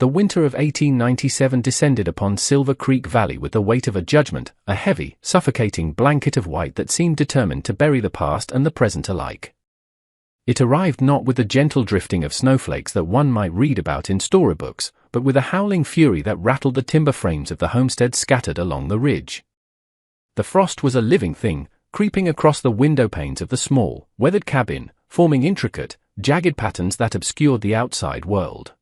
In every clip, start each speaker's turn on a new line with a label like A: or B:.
A: The winter of 1897 descended upon Silver Creek Valley with the weight of a judgment, a heavy, suffocating blanket of white that seemed determined to bury the past and the present alike. It arrived not with the gentle drifting of snowflakes that one might read about in storybooks, but with a howling fury that rattled the timber frames of the homesteads scattered along the ridge. The frost was a living thing, creeping across the window panes of the small, weathered cabin, forming intricate, jagged patterns that obscured the outside world.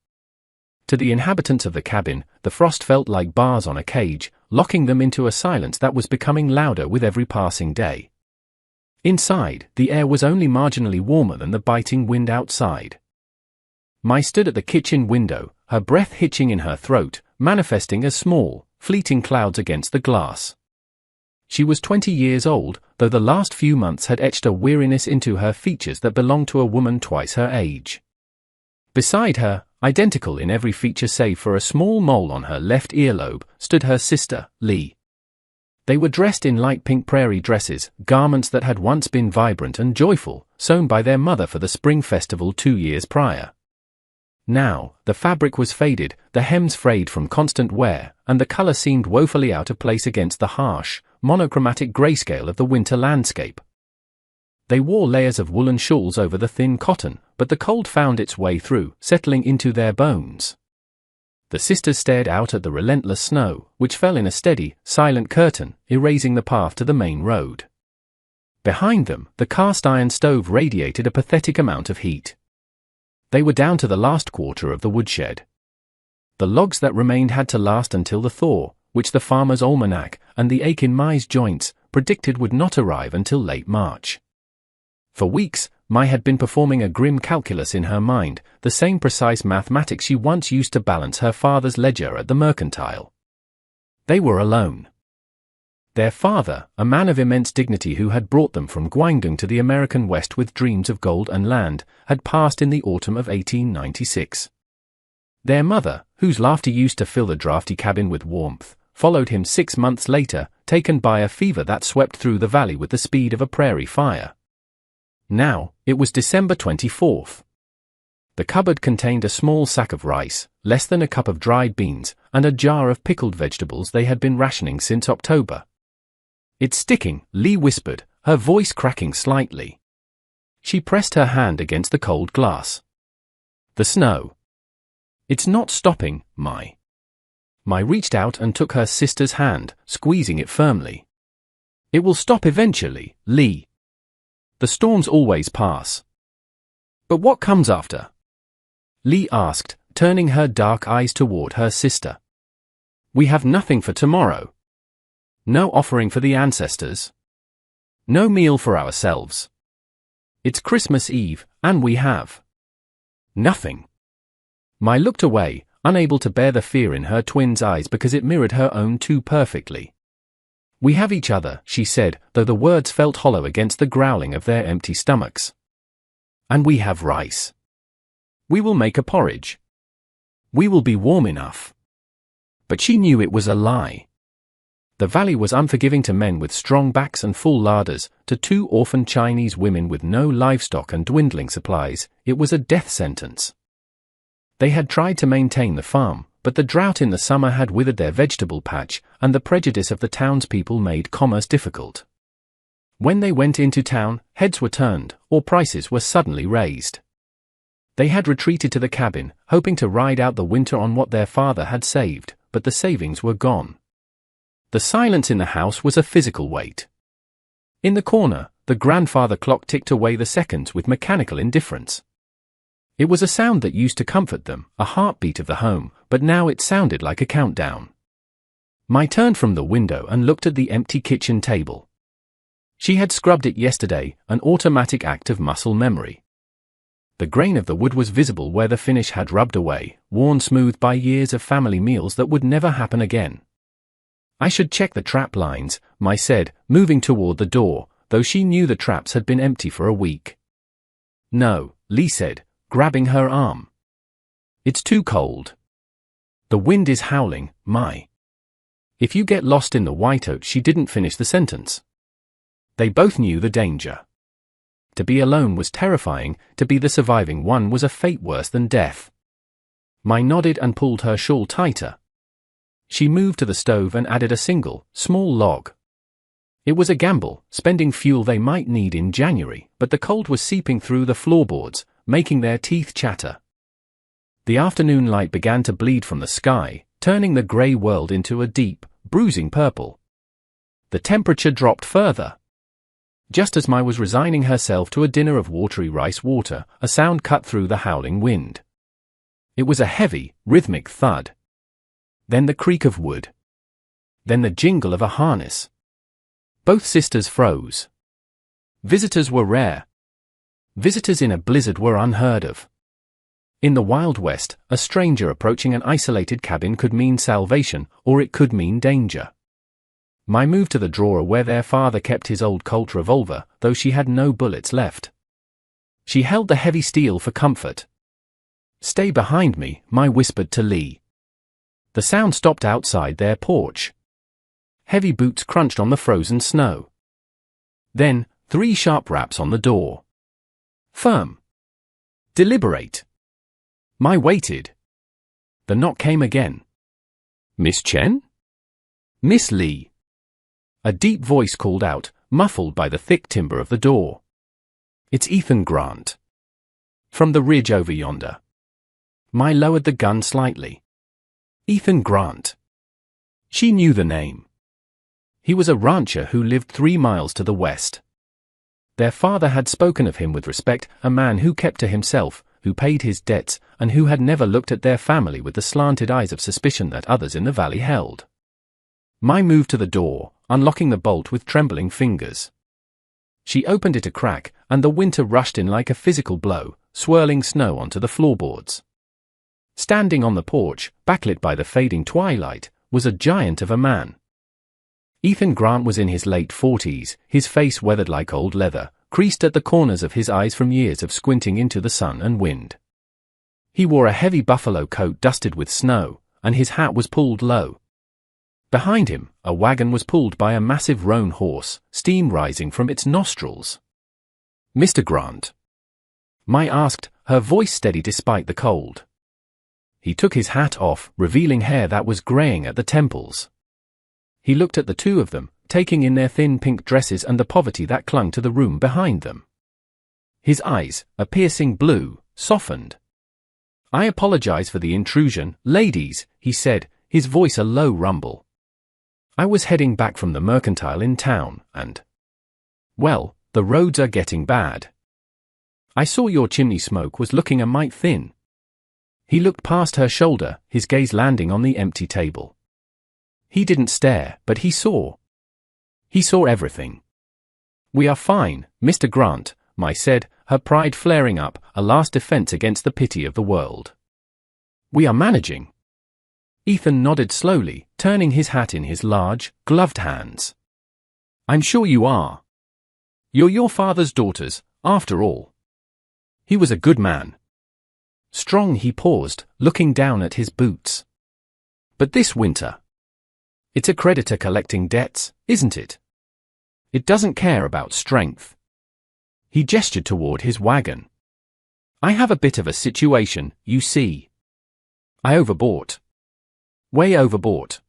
A: To the inhabitants of the cabin, the frost felt like bars on a cage, locking them into a silence that was becoming louder with every passing day. Inside, the air was only marginally warmer than the biting wind outside. Mai stood at the kitchen window, her breath hitching in her throat, manifesting as small, fleeting clouds against the glass. She was 20 years old, though the last few months had etched a weariness into her features that belonged to a woman twice her age. Beside her, identical in every feature save for a small mole on her left earlobe, stood her sister, Lee. They were dressed in light pink prairie dresses, garments that had once been vibrant and joyful, sewn by their mother for the spring festival 2 years prior. Now, the fabric was faded, the hems frayed from constant wear, and the color seemed woefully out of place against the harsh, monochromatic grayscale of the winter landscape. They wore layers of woolen shawls over the thin cotton, but the cold found its way through, settling into their bones. The sisters stared out at the relentless snow, which fell in a steady, silent curtain, erasing the path to the main road. Behind them, the cast-iron stove radiated a pathetic amount of heat. They were down to the last quarter of the woodshed. The logs that remained had to last until the thaw, which the farmer's almanac, and the ache in Mai's joints, predicted would not arrive until late March. For weeks, Mai had been performing a grim calculus in her mind, the same precise mathematics she once used to balance her father's ledger at the mercantile. They were alone. Their father, a man of immense dignity who had brought them from Guangdong to the American West with dreams of gold and land, had passed in the autumn of 1896. Their mother, whose laughter used to fill the drafty cabin with warmth, followed him 6 months later, taken by a fever that swept through the valley with the speed of a prairie fire. Now, it was December 24th. The cupboard contained a small sack of rice, less than a cup of dried beans, and a jar of pickled vegetables they had been rationing since October. "It's sticking," Lee whispered, her voice cracking slightly. She pressed her hand against the cold glass. "The snow." "It's not stopping, Mai." Mai reached out and took her sister's hand, squeezing it firmly. "It will stop eventually, Lee. The storms always pass." "But what comes after?" Lee asked, turning her dark eyes toward her sister. "We have nothing for tomorrow. No offering for the ancestors. No meal for ourselves. It's Christmas Eve, and we have nothing." Mai looked away, unable to bear the fear in her twin's eyes because it mirrored her own too perfectly. "We have each other," she said, though the words felt hollow against the growling of their empty stomachs. "And we have rice. We will make a porridge. We will be warm enough." But she knew it was a lie. The valley was unforgiving to men with strong backs and full larders, to 2 orphaned Chinese women with no livestock and dwindling supplies, it was a death sentence. They had tried to maintain the farm, but the drought in the summer had withered their vegetable patch, and the prejudice of the townspeople made commerce difficult. When they went into town, heads were turned, or prices were suddenly raised. They had retreated to the cabin, hoping to ride out the winter on what their father had saved, but the savings were gone. The silence in the house was a physical weight. In the corner, the grandfather clock ticked away the seconds with mechanical indifference. It was a sound that used to comfort them, a heartbeat of the home, but now it sounded like a countdown. Mai turned from the window and looked at the empty kitchen table. She had scrubbed it yesterday, an automatic act of muscle memory. The grain of the wood was visible where the finish had rubbed away, worn smooth by years of family meals that would never happen again. "I should check the trap lines," Mai said, moving toward the door, though she knew the traps had been empty for a week. "No," Lee said, grabbing her arm. "It's too cold. The wind is howling, Mai. If you get lost in the whiteout." She didn't finish the sentence. They both knew the danger. To be alone was terrifying, to be the surviving one was a fate worse than death. Mai nodded and pulled her shawl tighter. She moved to the stove and added a single, small log. It was a gamble, spending fuel they might need in January, but the cold was seeping through the floorboards, making their teeth chatter. The afternoon light began to bleed from the sky, turning the grey world into a deep, bruising purple. The temperature dropped further. Just as Mai was resigning herself to a dinner of watery rice water, a sound cut through the howling wind. It was a heavy, rhythmic thud. Then the creak of wood. Then the jingle of a harness. Both sisters froze. Visitors were rare. Visitors in a blizzard were unheard of. In the Wild West, a stranger approaching an isolated cabin could mean salvation, or it could mean danger. Mai moved to the drawer where their father kept his old Colt revolver, though she had no bullets left. She held the heavy steel for comfort. "Stay behind me," Mai whispered to Lee. The sound stopped outside their porch. Heavy boots crunched on the frozen snow. Then, 3 sharp raps on the door. Firm. Deliberate. Mai waited. The knock came again. "Miss Chen?" "Miss Lee." A deep voice called out, muffled by the thick timber of the door. "It's Ethan Grant. From the ridge over yonder." Mai lowered the gun slightly. Ethan Grant. She knew the name. He was a rancher who lived 3 miles to the west. Their father had spoken of him with respect, a man who kept to himself, who paid his debts, and who had never looked at their family with the slanted eyes of suspicion that others in the valley held. Mai moved to the door, unlocking the bolt with trembling fingers. She opened it a crack, and the winter rushed in like a physical blow, swirling snow onto the floorboards. Standing on the porch, backlit by the fading twilight, was a giant of a man. Ethan Grant was in his late 40s, his face weathered like old leather, creased at the corners of his eyes from years of squinting into the sun and wind. He wore a heavy buffalo coat dusted with snow, and his hat was pulled low. Behind him, a wagon was pulled by a massive roan horse, steam rising from its nostrils. "Mr. Grant?" Mai asked, her voice steady despite the cold. He took his hat off, revealing hair that was graying at the temples. He looked at the two of them, taking in their thin pink dresses and the poverty that clung to the room behind them. His eyes, a piercing blue, softened. "I apologize for the intrusion, ladies," he said, his voice a low rumble. "I was heading back from the mercantile in town, and... well, the roads are getting bad. I saw your chimney smoke was looking a mite thin." He looked past her shoulder, his gaze landing on the empty table. He didn't stare, but he saw. He saw everything. "We are fine, Mr. Grant," Mai said, her pride flaring up, a last defense against the pity of the world. "We are managing." Ethan nodded slowly, turning his hat in his large, gloved hands. "I'm sure you are. You're your father's daughters, after all." He was a good man. Strong. He paused, looking down at his boots. "But this winter. It's a creditor collecting debts, isn't it? It doesn't care about strength." He gestured toward his wagon. "I have a bit of a situation, you see. I overbought. Way overbought.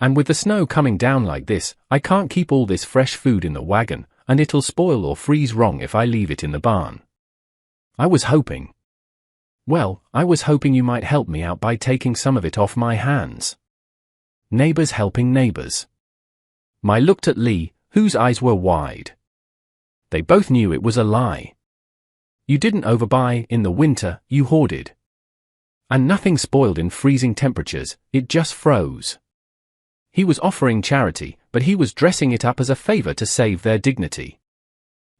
A: And with the snow coming down like this, I can't keep all this fresh food in the wagon, and it'll spoil or freeze wrong if I leave it in the barn. I was hoping you might help me out by taking some of it off my hands." Neighbors helping neighbors. Mai looked at Lee, whose eyes were wide. They both knew it was a lie. You didn't overbuy in the winter, you hoarded. And nothing spoiled in freezing temperatures, it just froze. He was offering charity, but he was dressing it up as a favor to save their dignity.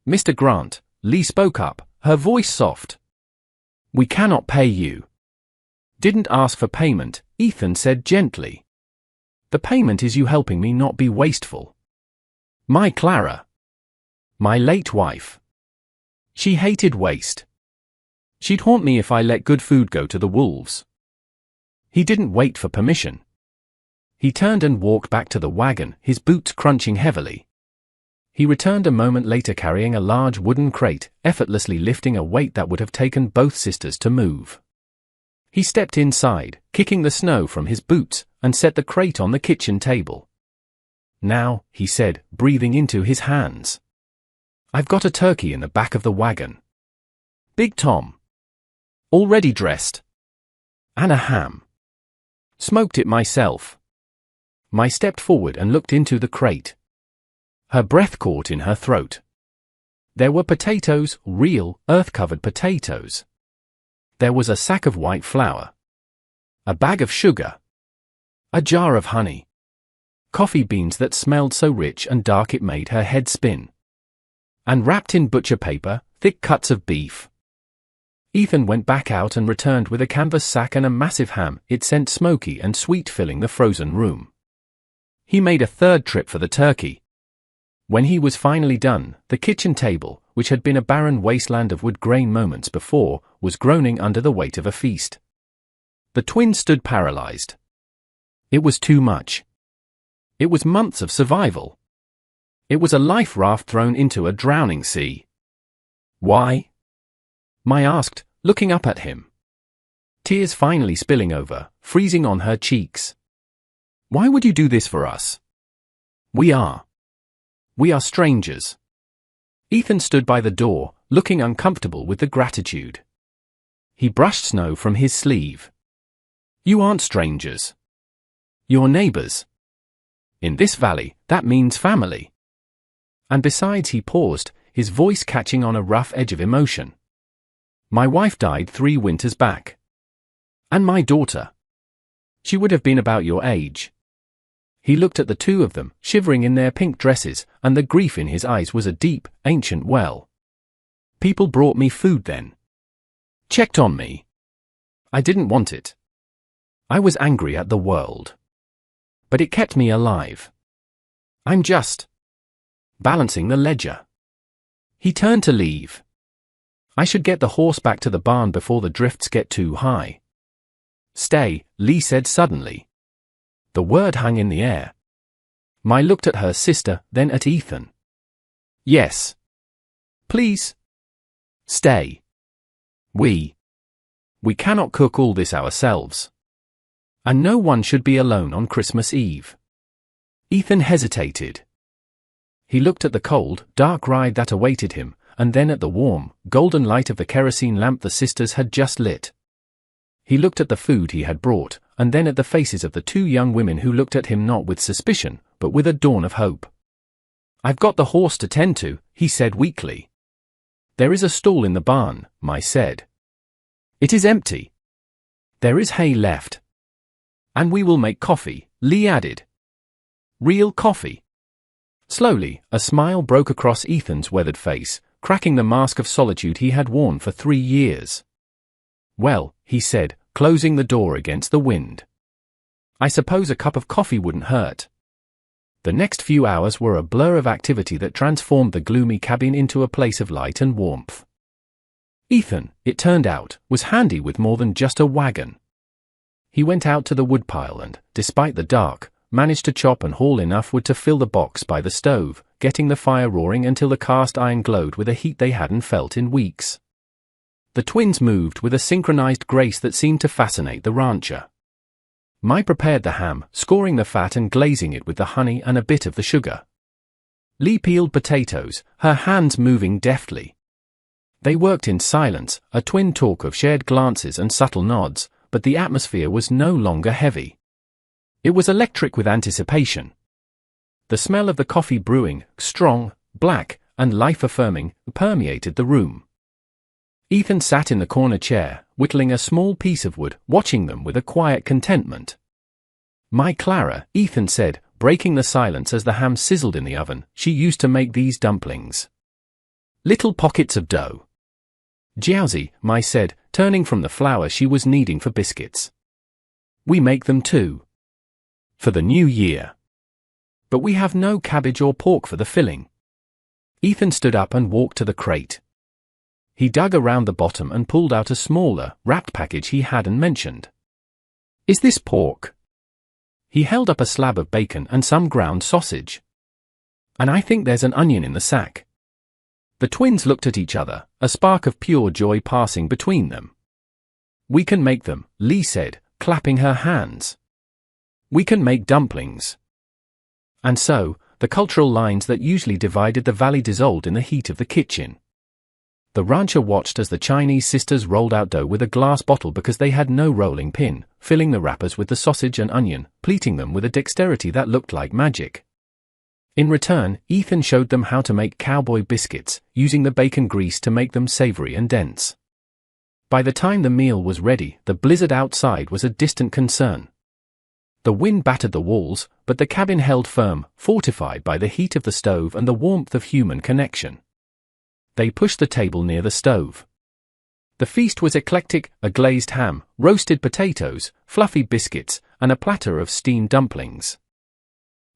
A: "Mr. Grant," Lee spoke up, her voice soft. "We cannot pay you." "Didn't ask for payment," Ethan said gently. "The payment is you helping me not be wasteful. My Clara. My late wife. She hated waste. She'd haunt me if I let good food go to the wolves." He didn't wait for permission. He turned and walked back to the wagon, his boots crunching heavily. He returned a moment later carrying a large wooden crate, effortlessly lifting a weight that would have taken both sisters to move. He stepped inside, kicking the snow from his boots, and set the crate on the kitchen table. "Now," he said, breathing into his hands. "I've got a turkey in the back of the wagon. Big Tom. Already dressed. And a ham. Smoked it myself." I stepped forward and looked into the crate. Her breath caught in her throat. There were potatoes, real, earth-covered potatoes. There was a sack of white flour. A bag of sugar. A jar of honey. Coffee beans that smelled so rich and dark it made her head spin. And wrapped in butcher paper, thick cuts of beef. Ethan went back out and returned with a canvas sack and a massive ham, its scent smoky and sweet filling the frozen room. He made a third trip for the turkey. When he was finally done, the kitchen table, which had been a barren wasteland of wood grain moments before, was groaning under the weight of a feast. The twins stood paralyzed. It was too much. It was months of survival. It was a life raft thrown into a drowning sea. "Why?" I asked, looking up at him. Tears finally spilling over, freezing on her cheeks. "Why would you do this for us? We are strangers." Ethan stood by the door, looking uncomfortable with the gratitude. He brushed snow from his sleeve. "You aren't strangers. You're neighbors. In this valley, that means family." And besides, he paused, his voice catching on a rough edge of emotion. "My wife died 3 winters back. And my daughter. She would have been about your age." He looked at the two of them, shivering in their pink dresses, and the grief in his eyes was a deep, ancient well. "People brought me food then. Checked on me. I didn't want it. I was angry at the world. But it kept me alive. I'm just balancing the ledger." He turned to leave. "I should get the horse back to the barn before the drifts get too high." "Stay," Lee said suddenly. The word hung in the air. I looked at her sister, then at Ethan. "Yes. Please. Stay. We cannot cook all this ourselves. And no one should be alone on Christmas Eve." Ethan hesitated. He looked at the cold, dark ride that awaited him, and then at the warm, golden light of the kerosene lamp the sisters had just lit. He looked at the food he had brought, and then at the faces of the 2 young women who looked at him not with suspicion, but with a dawn of hope. "I've got the horse to tend to," he said weakly. "There is a stall in the barn," I said. "It is empty. There is hay left. And we will make coffee," Lee added. "Real coffee." Slowly, a smile broke across Ethan's weathered face, cracking the mask of solitude he had worn for 3 years. "Well," he said, closing the door against the wind. "I suppose a cup of coffee wouldn't hurt." The next few hours were a blur of activity that transformed the gloomy cabin into a place of light and warmth. Ethan, it turned out, was handy with more than just a wagon. He went out to the woodpile and, despite the dark, managed to chop and haul enough wood to fill the box by the stove, getting the fire roaring until the cast iron glowed with a heat they hadn't felt in weeks. The twins moved with a synchronized grace that seemed to fascinate the rancher. I prepared the ham, scoring the fat and glazing it with the honey and a bit of the sugar. Lee peeled potatoes, her hands moving deftly. They worked in silence, a twin talk of shared glances and subtle nods, but the atmosphere was no longer heavy. It was electric with anticipation. The smell of the coffee brewing, strong, black, and life-affirming, permeated the room. Ethan sat in the corner chair, whittling a small piece of wood, watching them with a quiet contentment. "My Clara," Ethan said, breaking the silence as the ham sizzled in the oven, "she used to make these dumplings. Little pockets of dough." "Jowsy," I said, turning from the flour she was kneading for biscuits. "We make them too. For the new year. But we have no cabbage or pork for the filling." Ethan stood up and walked to the crate. He dug around the bottom and pulled out a smaller, wrapped package he hadn't mentioned. "Is this pork?" He held up a slab of bacon and some ground sausage. "And I think there's an onion in the sack." The twins looked at each other, a spark of pure joy passing between them. We can make them, Lee said, clapping her hands. We can make dumplings. And so, the cultural lines that usually divided the valley dissolved in the heat of the kitchen. The rancher watched as the Chinese sisters rolled out dough with a glass bottle because they had no rolling pin, filling the wrappers with the sausage and onion, pleating them with a dexterity that looked like magic. In return, Ethan showed them how to make cowboy biscuits, using the bacon grease to make them savory and dense. By the time the meal was ready, the blizzard outside was a distant concern. The wind battered the walls, but the cabin held firm, fortified by the heat of the stove and the warmth of human connection. They pushed the table near the stove. The feast was eclectic: a glazed ham, roasted potatoes, fluffy biscuits, and a platter of steamed dumplings.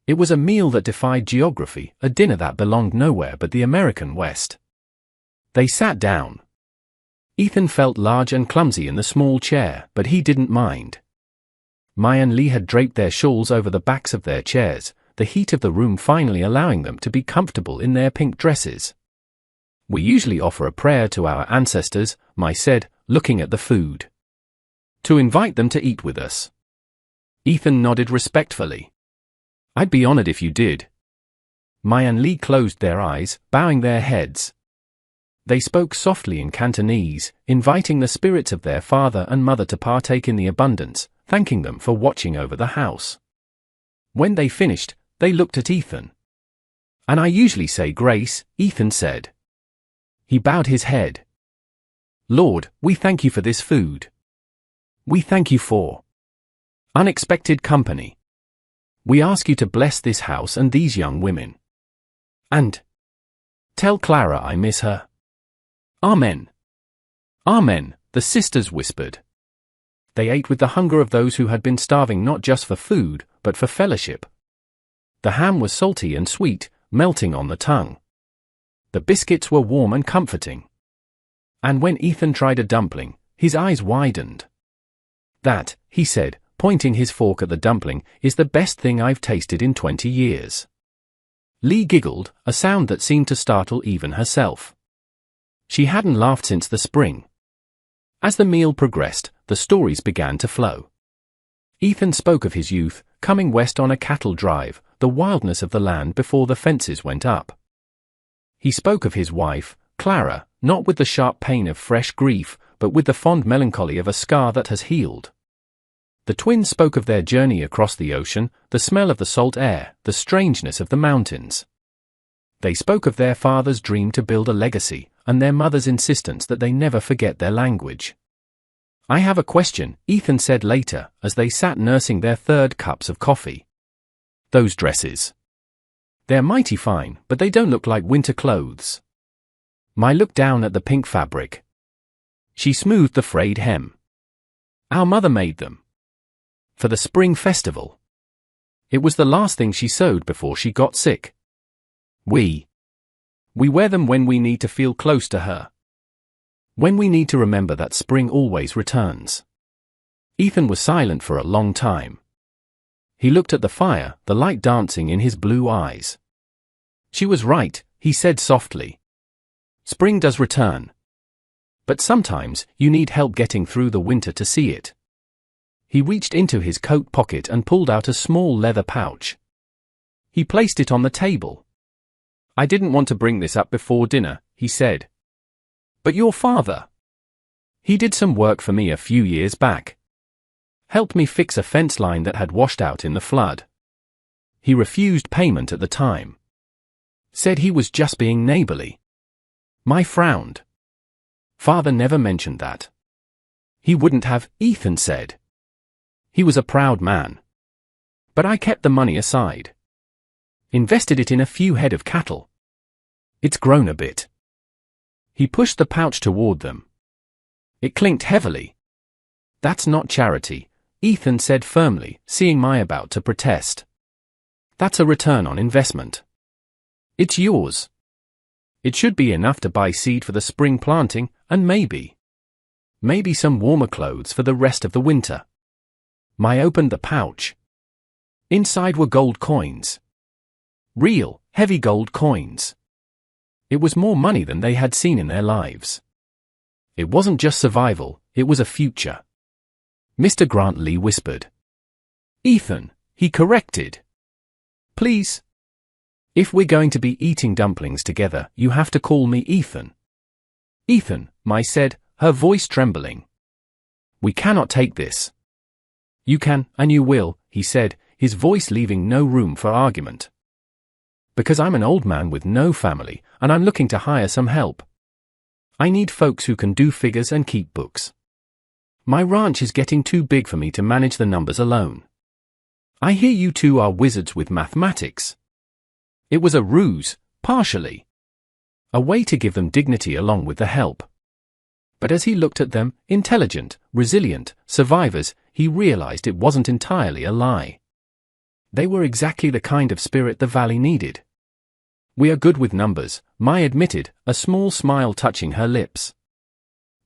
A: It was a meal that defied geography, a dinner that belonged nowhere but the American West. They sat down. Ethan felt large and clumsy in the small chair, but he didn't mind. Mai and Lee had draped their shawls over the backs of their chairs, the heat of the room finally allowing them to be comfortable in their pink dresses. We usually offer a prayer to our ancestors, Mai said, looking at the food. To invite them to eat with us. Ethan nodded respectfully. I'd be honored if you did. Mai and Lee closed their eyes, bowing their heads. They spoke softly in Cantonese, inviting the spirits of their father and mother to partake in the abundance, thanking them for watching over the house. When they finished, they looked at Ethan. And I usually say grace, Ethan said. He bowed his head. Lord, we thank you for this food. We thank you for unexpected company. We ask you to bless this house and these young women. And tell Clara I miss her. Amen. Amen, the sisters whispered. They ate with the hunger of those who had been starving not just for food, but for fellowship. The ham was salty and sweet, melting on the tongue. The biscuits were warm and comforting. And when Ethan tried a dumpling, his eyes widened. That, he said, pointing his fork at the dumpling, is the best thing I've tasted in 20 years. Lee giggled, a sound that seemed to startle even herself. She hadn't laughed since the spring. As the meal progressed, the stories began to flow. Ethan spoke of his youth, coming west on a cattle drive, the wildness of the land before the fences went up. He spoke of his wife, Clara, not with the sharp pain of fresh grief, but with the fond melancholy of a scar that has healed. The twins spoke of their journey across the ocean, the smell of the salt air, the strangeness of the mountains. They spoke of their father's dream to build a legacy, and their mother's insistence that they never forget their language. I have a question, Ethan said later, as they sat nursing their third cups of coffee. Those dresses. They're mighty fine, but they don't look like winter clothes. Mai looked down at the pink fabric. She smoothed the frayed hem. Our mother made them. For the spring festival. It was the last thing she sewed before she got sick. We wear them when we need to feel close to her. When we need to remember that spring always returns. Ethan was silent for a long time. He looked at the fire, the light dancing in his blue eyes. She was right, he said softly. Spring does return. But sometimes, you need help getting through the winter to see it. He reached into his coat pocket and pulled out a small leather pouch. He placed it on the table. I didn't want to bring this up before dinner, he said. But your father. He did some work for me a few years back. Helped me fix a fence line that had washed out in the flood. He refused payment at the time. Said he was just being neighborly. Mai frowned. Father never mentioned that. He wouldn't have, Ethan said. He was a proud man. But I kept the money aside. Invested it in a few head of cattle. It's grown a bit. He pushed the pouch toward them. It clinked heavily. That's not charity, Ethan said firmly, seeing Mai about to protest. That's a return on investment. It's yours. It should be enough to buy seed for the spring planting, and maybe some warmer clothes for the rest of the winter. Mai opened the pouch. Inside were gold coins. Real, heavy gold coins. It was more money than they had seen in their lives. It wasn't just survival, it was a future. Mr. Grantley whispered. Ethan, he corrected. Please. If we're going to be eating dumplings together, you have to call me Ethan. Ethan, Mai said, her voice trembling. We cannot take this. You can, and you will, he said, his voice leaving no room for argument. Because I'm an old man with no family, and I'm looking to hire some help. I need folks who can do figures and keep books. My ranch is getting too big for me to manage the numbers alone. I hear you two are wizards with mathematics. It was a ruse, partially. A way to give them dignity along with the help. But as he looked at them, intelligent, resilient, survivors, he realized it wasn't entirely a lie. They were exactly the kind of spirit the valley needed. We are good with numbers, Mai admitted, a small smile touching her lips.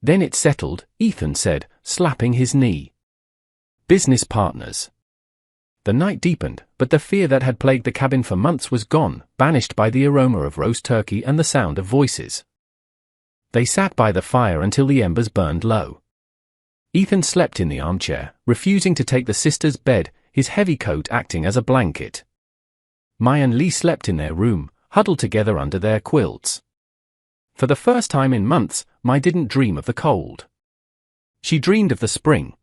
A: Then it settled, Ethan said, slapping his knee. Business partners. The night deepened, but the fear that had plagued the cabin for months was gone, banished by the aroma of roast turkey and the sound of voices. They sat by the fire until the embers burned low. Ethan slept in the armchair, refusing to take the sisters' bed, his heavy coat acting as a blanket. Mai and Lee slept in their room, huddled together under their quilts. For the first time in months, Mai didn't dream of the cold. She dreamed of the spring.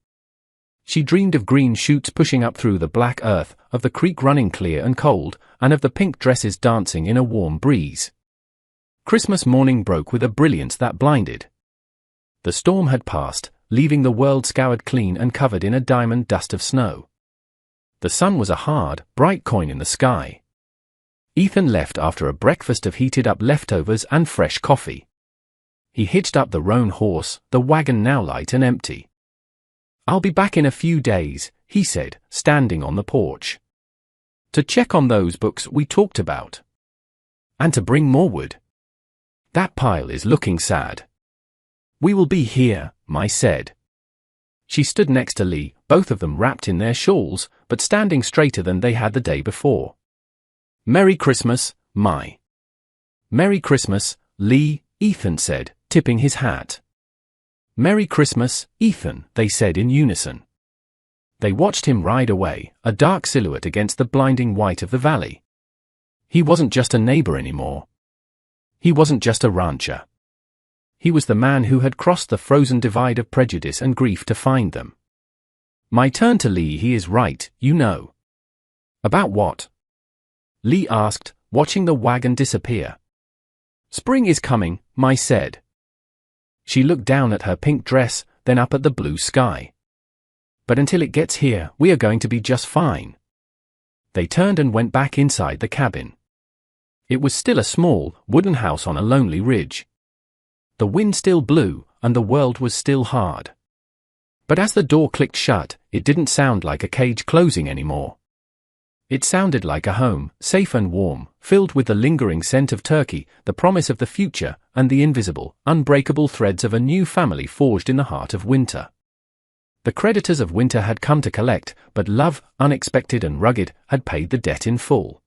A: She dreamed of green shoots pushing up through the black earth, of the creek running clear and cold, and of the pink dresses dancing in a warm breeze. Christmas morning broke with a brilliance that blinded. The storm had passed, leaving the world scoured clean and covered in a diamond dust of snow. The sun was a hard, bright coin in the sky. Ethan left after a breakfast of heated-up leftovers and fresh coffee. He hitched up the roan horse, the wagon now light and empty. I'll be back in a few days, he said, standing on the porch. To check on those books we talked about. And to bring more wood. That pile is looking sad. We will be here, Mai said. She stood next to Lee, both of them wrapped in their shawls, but standing straighter than they had the day before. Merry Christmas, Mai. Merry Christmas, Lee, Ethan said, tipping his hat. Merry Christmas, Ethan, they said in unison. They watched him ride away, a dark silhouette against the blinding white of the valley. He wasn't just a neighbor anymore. He wasn't just a rancher. He was the man who had crossed the frozen divide of prejudice and grief to find them. Mai turned to Lee. He is right, you know. About what? Lee asked, watching the wagon disappear. Spring is coming, Mai said. She looked down at her pink dress, then up at the blue sky. But until it gets here, we are going to be just fine. They turned and went back inside the cabin. It was still a small, wooden house on a lonely ridge. The wind still blew, and the world was still hard. But as the door clicked shut, it didn't sound like a cage closing anymore. It sounded like a home, safe and warm, filled with the lingering scent of turkey, the promise of the future, and the invisible, unbreakable threads of a new family forged in the heart of winter. The creditors of winter had come to collect, but love, unexpected and rugged, had paid the debt in full.